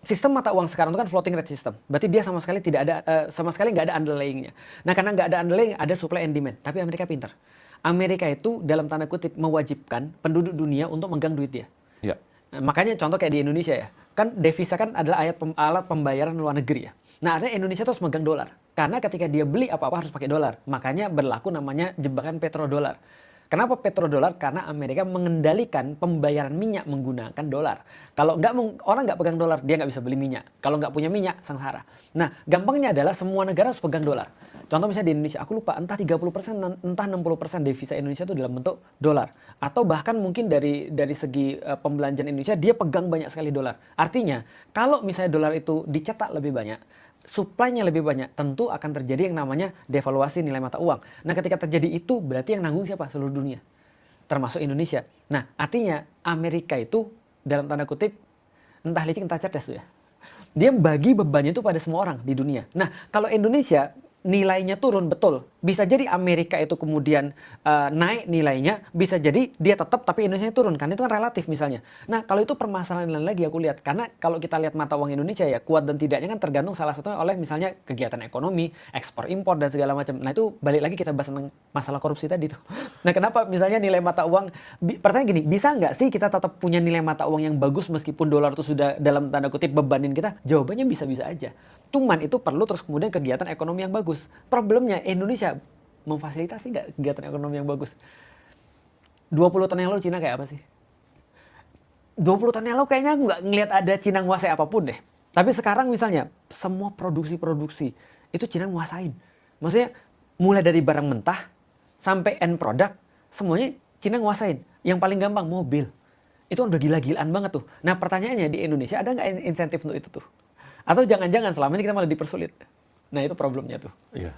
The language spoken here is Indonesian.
sistem mata uang sekarang itu kan floating rate system. Berarti dia sama sekali tidak ada sama sekali nggak ada underlying-nya. Nah, karena nggak ada underlying, ada supply and demand. Tapi Amerika pinter. Amerika itu dalam tanda kutip mewajibkan penduduk dunia untuk megang duit dia. Ya. Nah, makanya contoh kayak di Indonesia ya. Kan devisa kan adalah alat pembayaran luar negeri ya. Nah, artinya Indonesia terus megang dolar. Karena ketika dia beli apa-apa harus pakai dolar. Makanya berlaku namanya jebakan petrodolar. Kenapa petrodolar? Karena Amerika mengendalikan pembayaran minyak menggunakan dolar. Kalau orang nggak pegang dolar, dia nggak bisa beli minyak. Kalau nggak punya minyak, sengsara. Nah, gampangnya adalah semua negara harus pegang dolar. Contoh misalnya di Indonesia, aku lupa entah 30%, entah 60% devisa Indonesia itu dalam bentuk dolar. Atau bahkan mungkin dari segi pembelanjaan Indonesia, dia pegang banyak sekali dolar. Artinya, kalau misalnya dolar itu dicetak lebih banyak, supply-nya lebih banyak, tentu akan terjadi yang namanya devaluasi nilai mata uang. Nah, ketika terjadi itu, berarti yang nanggung siapa? Seluruh dunia. Termasuk Indonesia. Nah, artinya Amerika itu, dalam tanda kutip, entah licik, entah cerdas tuh ya. Dia bagi bebannya itu pada semua orang di dunia. Nah, kalau Indonesia nilainya turun, betul. Bisa jadi Amerika itu kemudian naik nilainya, bisa jadi dia tetap tapi Indonesia turun. Kan itu kan relatif misalnya. Nah, kalau itu permasalahan lain lagi aku lihat. Karena kalau kita lihat mata uang Indonesia ya, kuat dan tidaknya kan tergantung salah satunya oleh misalnya kegiatan ekonomi, ekspor impor dan segala macam. Nah, itu balik lagi kita bahas tentang masalah korupsi tadi tuh. Nah, kenapa misalnya nilai mata uang, pertanyaan gini, bisa nggak sih kita tetap punya nilai mata uang yang bagus meskipun dolar itu sudah dalam tanda kutip bebanin kita? Jawabannya bisa-bisa aja. Cuman itu perlu terus kemudian kegiatan ekonomi yang bagus. Problemnya Indonesia memfasilitasi nggak kegiatan ekonomi yang bagus? 20 tahun yang lalu Cina kayak apa sih? 20 tahun yang lalu kayaknya aku nggak ngelihat ada Cina nguasai apapun deh. Tapi sekarang misalnya semua produksi-produksi itu Cina nguasain. Maksudnya mulai dari barang mentah sampai end product semuanya Cina nguasain. Yang paling gampang mobil. Itu udah gila-gilaan banget tuh. Nah, pertanyaannya di Indonesia ada nggak insentif untuk itu tuh? Atau jangan-jangan selama ini kita malah dipersulit. Nah, itu problemnya tuh. Iya.